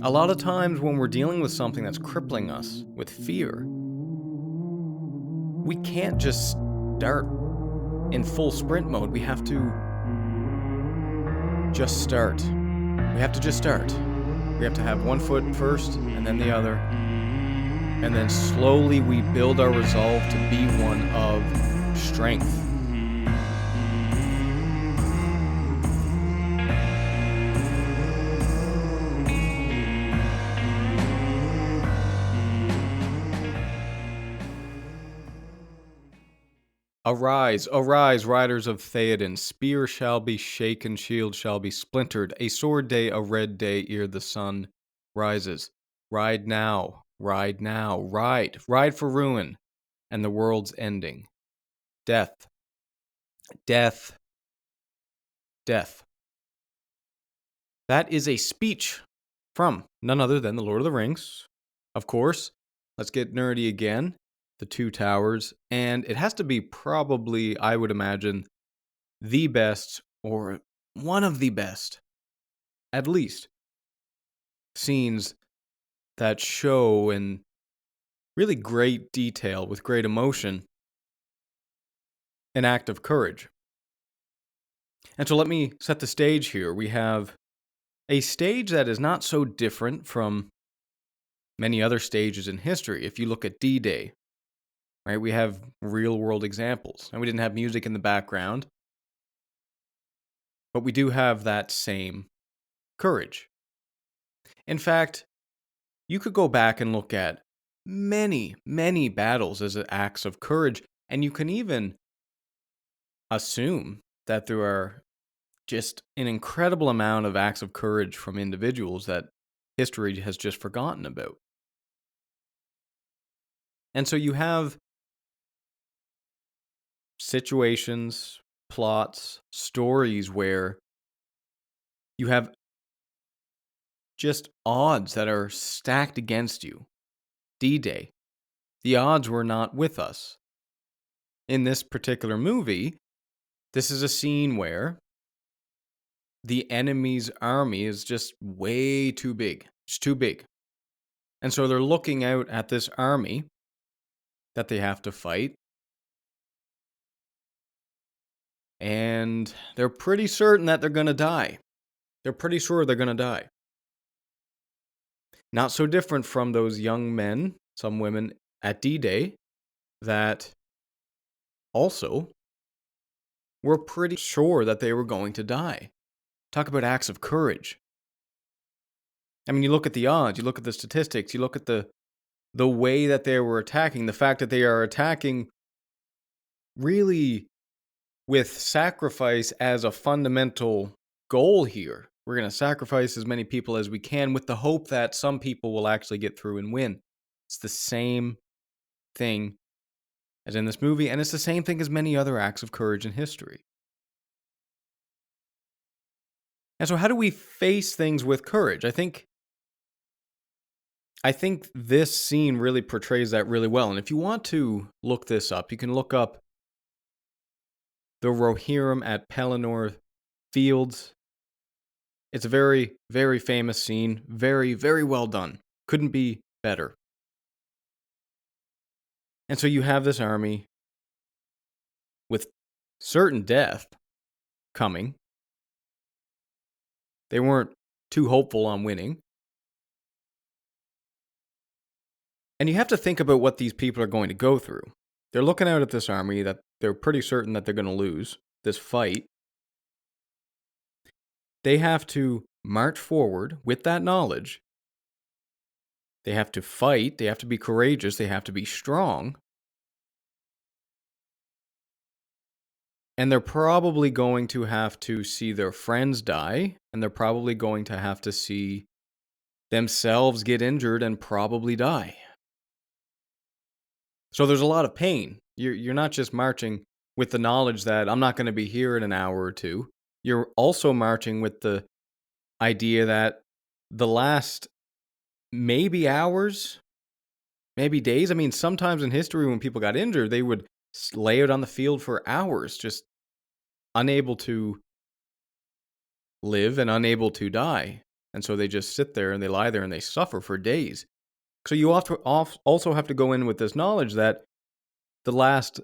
A lot of times when we're dealing with something that's crippling us with fear, we can't just start in full sprint mode. We have to just start. We have to just start. We have to have one foot first and then the other. And then slowly we build our resolve to be one of strength. Arise, arise, riders of Théoden. Spear shall be shaken, shield shall be splintered. A sword day, a red day, ere the sun rises. Ride now, ride now, ride. Ride for ruin and the world's ending. Death, death, death. That is a speech from none other than the Lord of the Rings. Of course, let's get nerdy again. The Two Towers, and it has to be probably, I would imagine, the best, or one of the best, at least, scenes that show in really great detail, with great emotion, an act of courage. And so let me set the stage here. We have a stage that is not so different from many other stages in history. If you look at D-Day, right, we have real-world examples. And we didn't have music in the background, but we do have that same courage. In fact, you could go back and look at many, many battles as acts of courage, and you can even assume that there are just an incredible amount of acts of courage from individuals that history has just forgotten about. And so you have situations, plots, stories where you have just odds that are stacked against you. D-Day. The odds were not with us. In this particular movie, this is a scene where the enemy's army is just way too big. It's too big. And so they're looking out at this army that they have to fight. And they're pretty certain that they're going to die. They're pretty sure they're going to die. Not so different from those young men, some women at D-Day, that also were pretty sure that they were going to die. Talk about acts of courage. I mean, you look at the odds, you look at the statistics, you look at the way that they were attacking, the fact that they are attacking really with sacrifice as a fundamental goal here. We're going to sacrifice as many people as we can with the hope that some people will actually get through and win. It's the same thing as in this movie, and it's the same thing as many other acts of courage in history. And so how do we face things with courage? I think this scene really portrays that really well. And if you want to look this up, you can look up the Rohirrim at Pelennor Fields. It's a very, very famous scene. Very, very well done. Couldn't be better. And so you have this army with certain death coming. They weren't too hopeful on winning. And you have to think about what these people are going to go through. They're looking out at this army that they're pretty certain that they're going to lose this fight. They have to march forward with that knowledge. They have to fight. They have to be courageous. They have to be strong. And they're probably going to have to see their friends die. And they're probably going to have to see themselves get injured and probably die. So there's a lot of pain. You're not just marching with the knowledge that I'm not going to be here in an hour or two. You're also marching with the idea that the last maybe hours, maybe days. I mean, sometimes in history when people got injured, they would lay out on the field for hours, just unable to live and unable to die. And so they just sit there and they lie there and they suffer for days. So you also have to go in with this knowledge that the last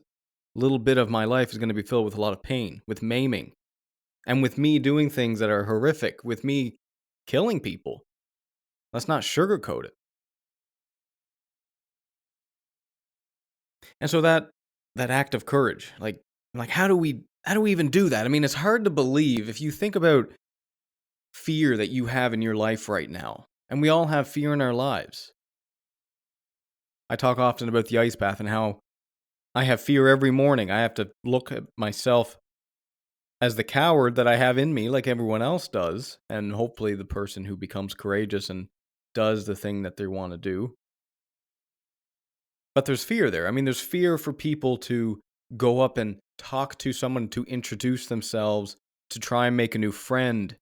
little bit of my life is going to be filled with a lot of pain, with maiming, and with me doing things that are horrific, with me killing people. Let's not sugarcoat it. And so that act of courage, like how do we even do that? I mean, it's hard to believe if you think about fear that you have in your life right now. And we all have fear in our lives. I talk often about the ice bath and how I have fear every morning. I have to look at myself as the coward that I have in me, like everyone else does, and hopefully the person who becomes courageous and does the thing that they want to do. But there's fear there. I mean, there's fear for people to go up and talk to someone, to introduce themselves, to try and make a new friend.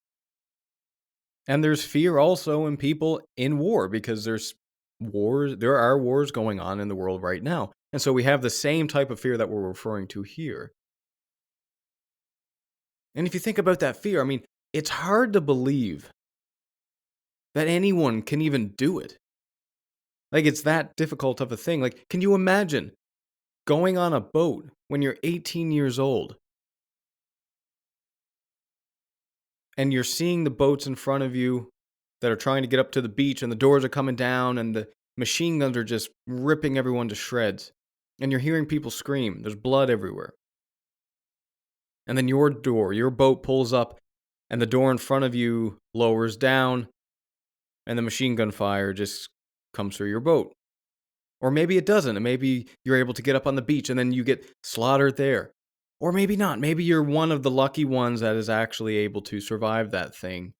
And there's fear also in people in war because there are wars going on in the world right now. And so we have the same type of fear that we're referring to here. And if you think about that fear, I mean, it's hard to believe that anyone can even do it. Like, it's that difficult of a thing. Like, can you imagine going on a boat when you're 18 years old and you're seeing the boats in front of you that are trying to get up to the beach and the doors are coming down and the machine guns are just ripping everyone to shreds and you're hearing people scream. There's blood everywhere. And then your boat pulls up and the door in front of you lowers down and the machine gun fire just comes through your boat. Or maybe it doesn't, and maybe you're able to get up on the beach and then you get slaughtered there. Or maybe not. Maybe you're one of the lucky ones that is actually able to survive that thing.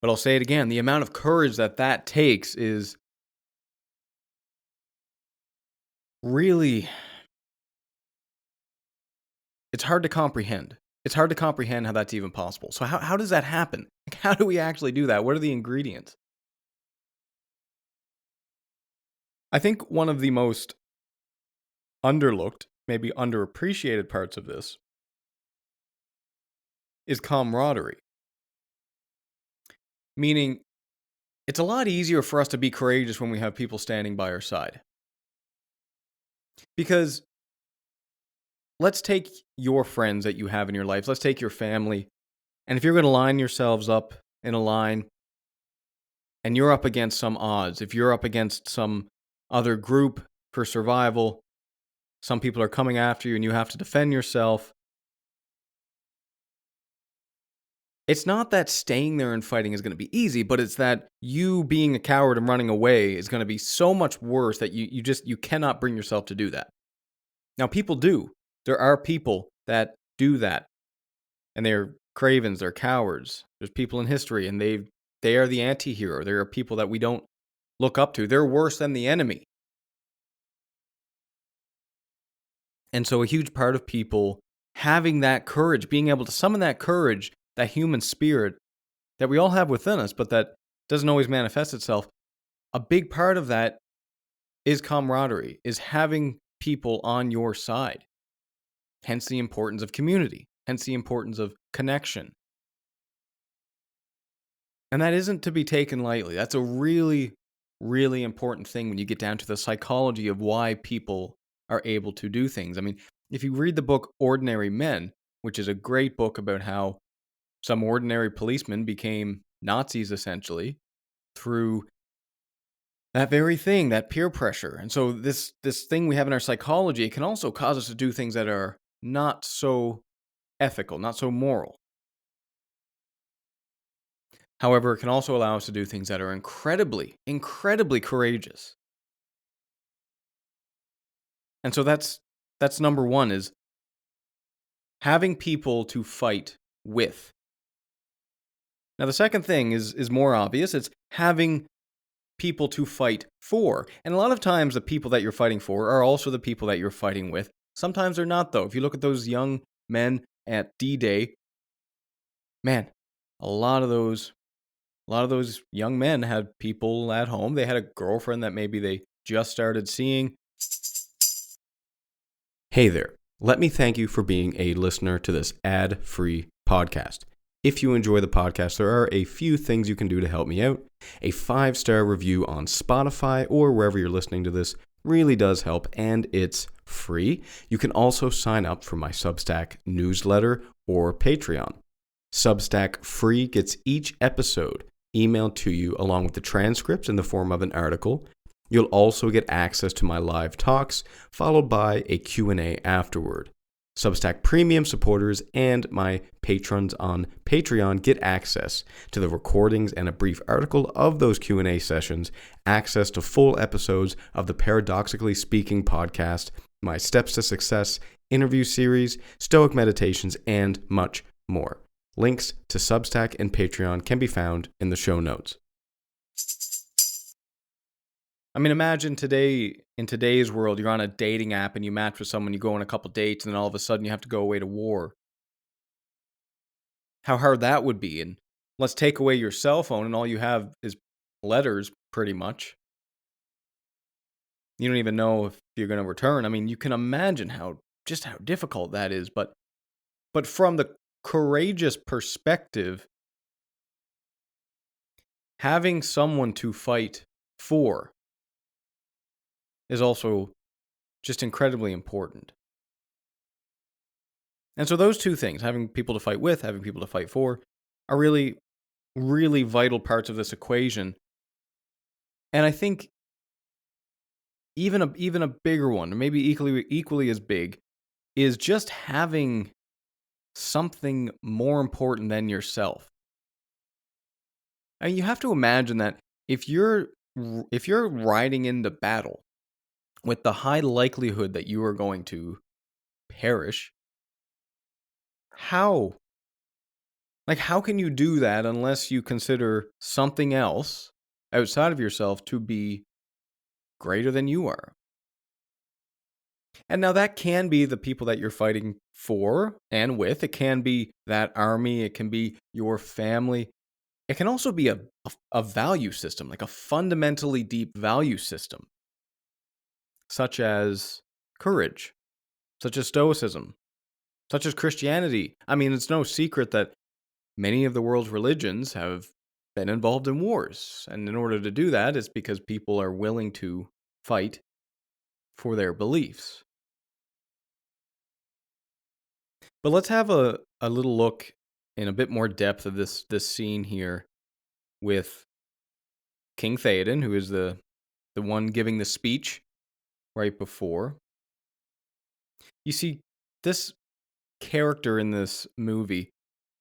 But I'll say it again, the amount of courage that takes is really, it's hard to comprehend. It's hard to comprehend how that's even possible. So how does that happen? Like, how do we actually do that? What are the ingredients? I think one of the most underlooked, maybe underappreciated parts of this is camaraderie. Meaning, it's a lot easier for us to be courageous when we have people standing by our side. Because let's take your friends that you have in your life, let's take your family, and if you're going to line yourselves up in a line and you're up against some odds, if you're up against some other group for survival, some people are coming after you and you have to defend yourself. It's not that staying there and fighting is going to be easy, but it's that you being a coward and running away is going to be so much worse that you cannot bring yourself to do that. Now, people do. There are people that do that, and they're cravens, they're cowards. There's people in history, and they are the anti-hero. There are people that we don't look up to. They're worse than the enemy. And so a huge part of people having that courage, being able to summon that courage, that human spirit that we all have within us, but that doesn't always manifest itself, a big part of that is camaraderie, is having people on your side. Hence the importance of community, hence the importance of connection. And that isn't to be taken lightly. That's a really, really important thing when you get down to the psychology of why people are able to do things. I mean, if you read the book Ordinary Men, which is a great book about how some ordinary policemen became Nazis essentially through that very thing, that peer pressure. And so this thing we have in our psychology, it can also cause us to do things that are not so ethical, not so moral. However, it can also allow us to do things that are incredibly, incredibly courageous. And so that's number one, is having people to fight with. Now, the second thing is more obvious. It's having people to fight for. And a lot of times the people that you're fighting for are also the people that you're fighting with. Sometimes they're not, though. If you look at those young men at D-Day, man, a lot of those young men had people at home. They had a girlfriend that maybe they just started seeing. Hey there. Let me thank you for being a listener to this ad-free podcast. If you enjoy the podcast, there are a few things you can do to help me out. A 5-star review on Spotify or wherever you're listening to this really does help, and it's free. You can also sign up for my Substack newsletter or Patreon. Substack free gets each episode emailed to you along with the transcripts in the form of an article. You'll also get access to my live talks, followed by a Q&A afterward. Substack Premium supporters and my patrons on Patreon get access to the recordings and a brief article of those Q&A sessions, access to full episodes of the Paradoxically Speaking podcast, my Steps to Success interview series, Stoic meditations, and much more. Links to Substack and Patreon can be found in the show notes. I mean, imagine in today's world, you're on a dating app and you match with someone, you go on a couple dates, and then all of a sudden you have to go away to war. How hard that would be. And let's take away your cell phone and all you have is letters, pretty much. You don't even know if you're going to return. I mean, you can imagine how difficult that is. But from the courageous perspective, having someone to fight for is also just incredibly important. And so those two things, having people to fight with, having people to fight for, are really, really vital parts of this equation. And I think even a bigger one, or maybe equally as big, is just having something more important than yourself. And you have to imagine that if you're riding into battle with the high likelihood that you are going to perish, how can you do that unless you consider something else outside of yourself to be greater than you are? And now that can be the people that you're fighting for and with. It can be that army. It can be your family. It can also be a value system, like a fundamentally deep value system, such as courage, such as stoicism, such as Christianity. I mean, it's no secret that many of the world's religions have been involved in wars. And in order to do that, it's because people are willing to fight for their beliefs. But let's have a little look in a bit more depth of this scene here with King Théoden, who is the one giving the speech right before. You see, this character in this movie,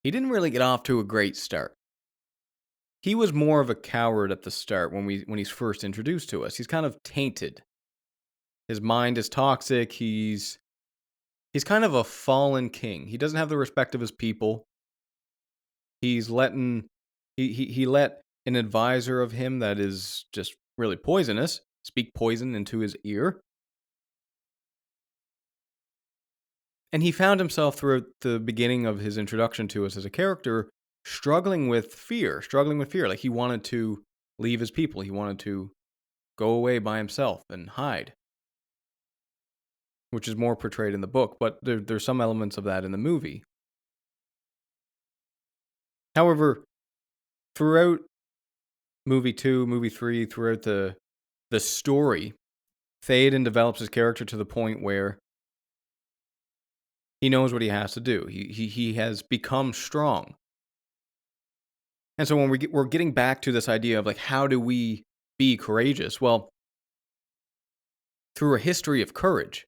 he didn't really get off to a great start. He was more of a coward at the start when he's first introduced to us. He's kind of tainted. His mind is toxic. He's kind of a fallen king. He doesn't have the respect of his people. He's letting he let an advisor of him that is just really poisonous speak poison into his ear. And he found himself throughout the beginning of his introduction to us as a character struggling with fear. Like he wanted to leave his people. He wanted to go away by himself and hide, which is more portrayed in the book, but there's some elements of that in the movie. However, throughout movie 2, movie 3, throughout the story, Théoden develops his character to the point where he knows what he has to do. He has become strong. And so when we're getting back to this idea of like, how do we be courageous? Well, through a history of courage,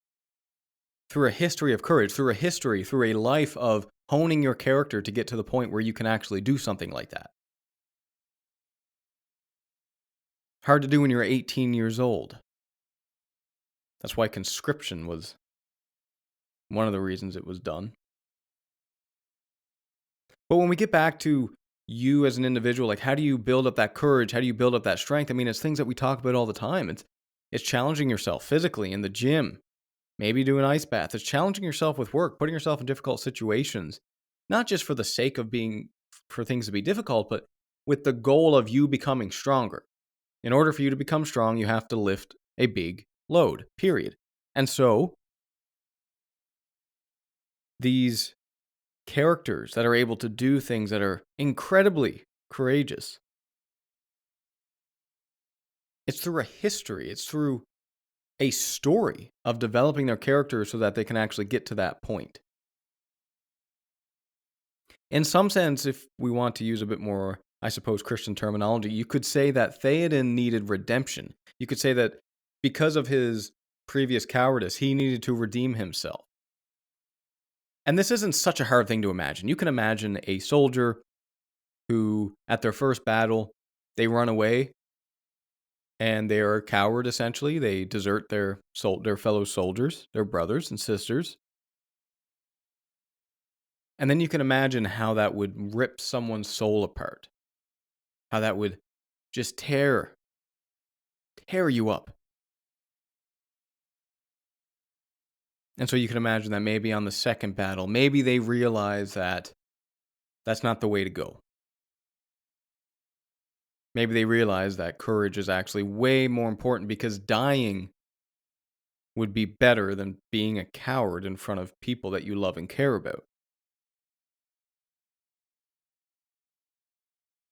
through a life of honing your character to get to the point where you can actually do something like that. Hard to do when you're 18 years old. That's why conscription was one of the reasons it was done. But when we get back to you as an individual, like how do you build up that courage? How do you build up that strength? I mean, it's things that we talk about all the time. It's challenging yourself physically in the gym, maybe do an ice bath. It's challenging yourself with work, putting yourself in difficult situations, not just for the sake of for things to be difficult, but with the goal of you becoming stronger. In order for you to become strong, you have to lift a big load, period. And so these characters that are able to do things that are incredibly courageous. It's through a history, it's through a story of developing their character so that they can actually get to that point. In some sense, if we want to use a bit more, I suppose, Christian terminology, you could say that Théoden needed redemption. You could say that because of his previous cowardice, he needed to redeem himself. And this isn't such a hard thing to imagine. You can imagine a soldier who, at their first battle, they run away and they are a coward, essentially. They desert their fellow soldiers, their brothers and sisters. And then you can imagine how that would rip someone's soul apart. How that would just tear you up. And so you can imagine that maybe on the second battle, maybe they realize that that's not the way to go. Maybe they realize that courage is actually way more important because dying would be better than being a coward in front of people that you love and care about.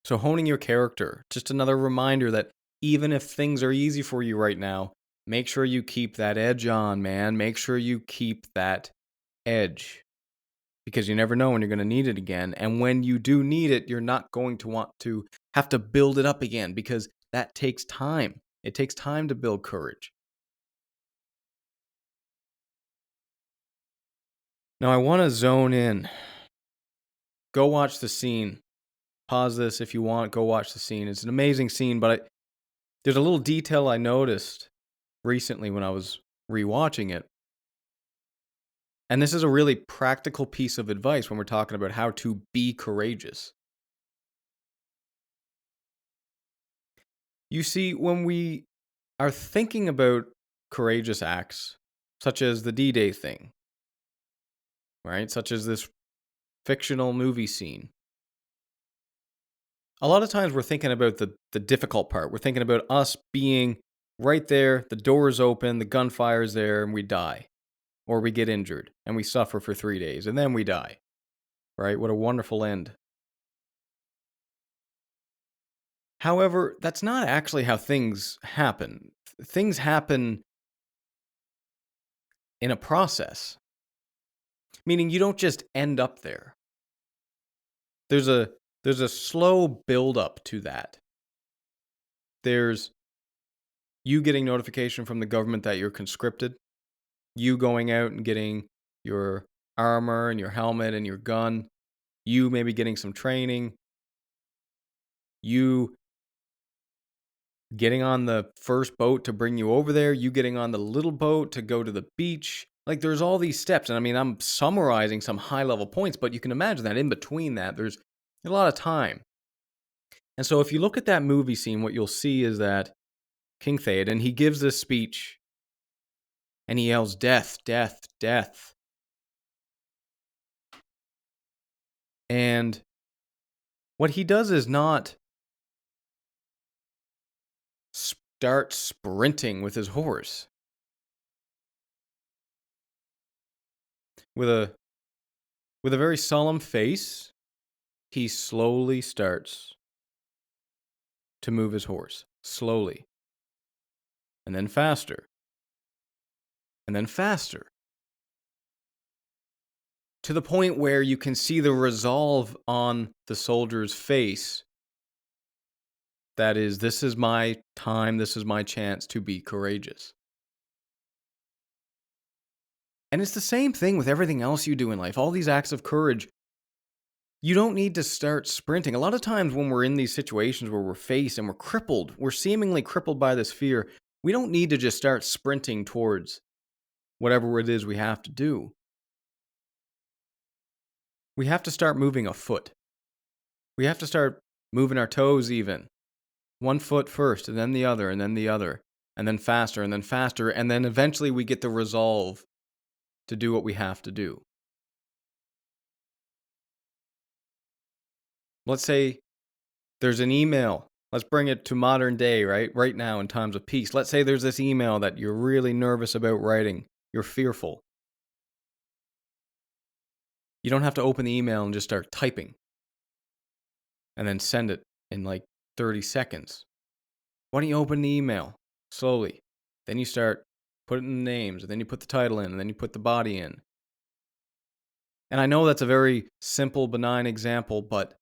So honing your character, just another reminder that even if things are easy for you right now, make sure you keep that edge on, man. Make sure you keep that edge because you never know when you're going to need it again. And when you do need it, you're not going to want to have to build it up again because that takes time. It takes time to build courage. Now, I want to zone in. Go watch the scene. Pause this if you want. Go watch the scene. It's an amazing scene, but there's a little detail I noticed recently when I was rewatching it. And this is a really practical piece of advice when we're talking about how to be courageous. You see, when we are thinking about courageous acts, such as the D-Day thing, right? Such as this fictional movie scene. A lot of times we're thinking about the difficult part. We're thinking about us being right there, the door is open, the gunfire is there, and we die. Or we get injured, and we suffer for 3 days, and then we die. Right? What a wonderful end. However, that's not actually how things happen. Things happen in a process, meaning you don't just end up there. There's a slow build up to that. There's you getting notification from the government that you're conscripted, you going out and getting your armor and your helmet and your gun, you maybe getting some training, you getting on the first boat to bring you over there, you getting on the little boat to go to the beach. Like, there's all these steps. And I mean, I'm summarizing some high level points, but you can imagine that in between that, there's a lot of time. And so if you look at that movie scene, what you'll see is that King Théoden, he gives this speech and he yells, "Death, death, death." And what he does is not start sprinting with his horse. With a very solemn face, he slowly starts to move his horse. Slowly. And then faster. And then faster. To the point where you can see the resolve on the soldier's face. That is, this is my time, this is my chance to be courageous. And it's the same thing with everything else you do in life. All these acts of courage, you don't need to start sprinting. A lot of times when we're in these situations where we're faced and we're crippled, we're seemingly crippled by this fear, we don't need to just start sprinting towards whatever it is we have to do. We have to start moving a foot. We have to start moving our toes even. One foot first, and then the other, and then the other, and then faster, and then eventually we get the resolve to do what we have to do. Let's say there's an email. Let's bring it to modern day, right? Right now in times of peace. Let's say there's this email that you're really nervous about writing. You're fearful. You don't have to open the email and just start typing and then send it in like 30 seconds. Why don't you open the email slowly? Then you start putting the names, and then you put the title in, and then you put the body in. And I know that's a very simple, benign example, but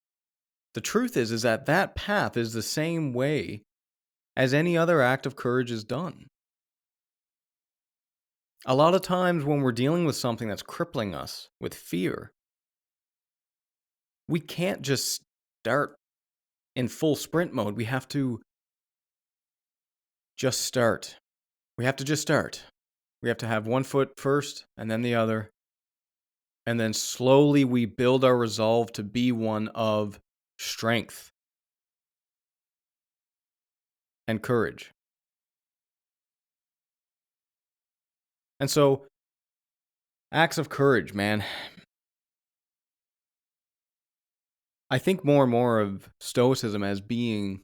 the truth is that that path is the same way as any other act of courage is done. A lot of times when we're dealing with something that's crippling us with fear, we can't just start in full sprint mode. We have to just start. We have to just start. We have to have one foot first and then the other. And then slowly we build our resolve to be one of strength and courage. And so, acts of courage, man. I think more and more of Stoicism as being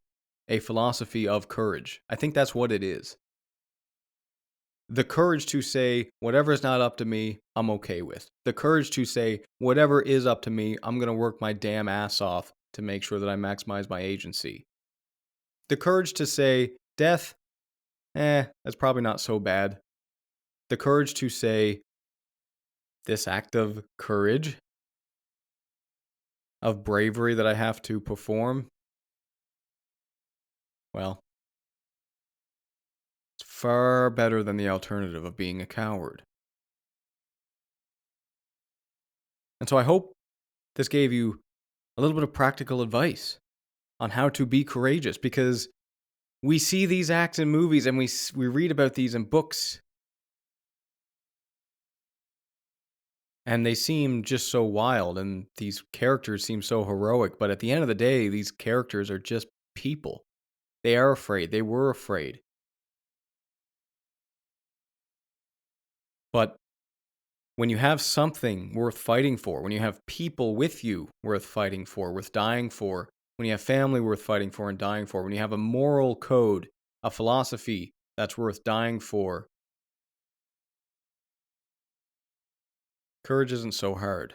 a philosophy of courage. I think that's what it is. The courage to say, whatever is not up to me, I'm okay with. The courage to say, whatever is up to me, I'm going to work my damn ass off to make sure that I maximize my agency. The courage to say, death, that's probably not so bad. The courage to say, this act of courage, of bravery that I have to perform, well, it's far better than the alternative of being a coward. And so I hope this gave you a little bit of practical advice on how to be courageous, because we see these acts in movies and we read about these in books, and they seem just so wild, and these characters seem so heroic. But at the end of the day, these characters are just people. They are afraid. They were afraid. But when you have something worth fighting for, when you have people with you worth fighting for, worth dying for, when you have family worth fighting for and dying for, when you have a moral code, a philosophy that's worth dying for, courage isn't so hard.